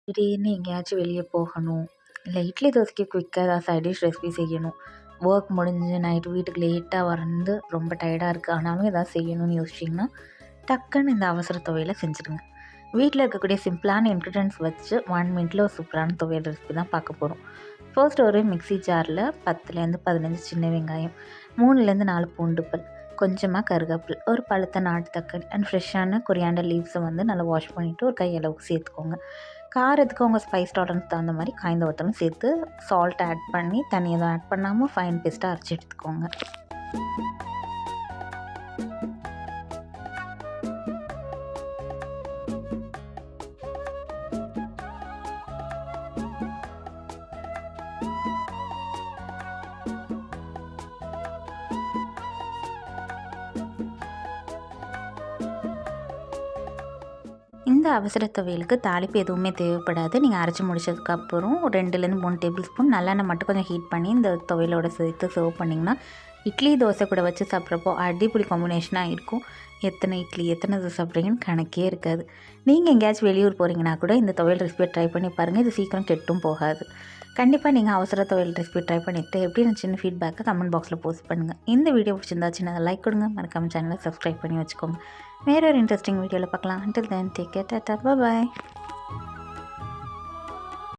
திடீர்னு எங்கேயாச்சும் வெளியே போகணும், இல்லை இட்லி தோசைக்கு குயிக்காக ஏதாவது சைட் டிஷ் ரெசிபி செய்யணும். ஒர்க் முடிஞ்சு நைட்டு வீட்டுக்கு லேட்டாக வந்து ரொம்ப டயர்டாக இருக்குது, ஆனாலும் ஏதாவது செய்யணும்னு யோசிச்சிங்கன்னா டக்குன்னு இந்த அவசர துவையலை செஞ்சுடுங்க. வீட்டில் இருக்கக்கூடிய சிம்பிளான இன்க்ரீடியன்ட்ஸ் வச்சு 1 மினிட்ல ஒரு சூப்பரான துவையல் ரெசிபி தான் பார்க்க போகிறோம். ஃபர்ஸ்ட் ஒரு மிக்ஸி ஜாரில் 10லேருந்து 15 சின்ன வெங்காயம், 3லேருந்து 4 பூண்டு பல், கொஞ்சமாக கருவேப்பிலை, ஒரு பழுத்த நாட்டு தக்காளி அண்ட் ஃப்ரெஷ்ஷான கொரியாண்டர் லீவ்ஸை வந்து நல்லா வாஷ் பண்ணிவிட்டு ஒரு கையளவுக்கு சேர்த்துக்கோங்க. காரத்துக்கு உங்கள் ஸ்பைஸ் டாலரன்ஸ் தகுந்த மாதிரி காய்ந்த வத்தலும் சேர்த்து சால்ட் ஆட் பண்ணி தண்ணி எதுவும் ஆட் பண்ணாமல் ஃபைன் பேஸ்ட்டாக அரைச்சி எடுத்துக்கோங்க. இந்த அவசர துவையலுக்கு தாளிப்பு எதுவுமே தேவைப்படாது. நீங்கள் அரைச்சி முடிச்சதுக்கப்புறம் 2லேருந்து 3 டேபிள் ஸ்பூன் நல்லெண்ணெய் மட்டும் கொஞ்சம் ஹீட் பண்ணி இந்த துவையலோட சேர்த்து சர்வ் பண்ணிங்கன்னா இட்லி தோசை கூட வச்சு சாப்பிட்றப்போ அடிப்பொலி காம்பினேஷனாக இருக்கும். எத்தனை இட்லி எத்தனை தோசை சாப்பிட்றீங்கன்னு கணக்கே இருக்காது. நீங்கள் எங்கேயாச்சும் வெளியூர் போகிறீங்கன்னா கூட இந்த துவையல் ரெசிபியை ட்ரை பண்ணி பாருங்கள். இது சீக்கிரம் கெட்டும் போகாது. கண்டிப்பாக நீங்கள் அவசர துவையல் ரெசிபி ட்ரை பண்ணிவிட்டு எப்படி இருந்துச்சுன்னு ஃபீட்பேக்கை கமெண்ட் பாக்ஸில் போஸ்ட் பண்ணுங்கள். இந்த வீடியோ பிடிச்சிருந்தா சின்னதாக லைக் கொடுங்க, மறக்காம சேனலை சப்ஸ்கிரைப் பண்ணி வச்சுக்கோங்க. வேறு ஒரு இன்ட்ரெஸ்டிங் வீடியோவில் பார்க்கலாம். Until then, take care, tata, bye bye.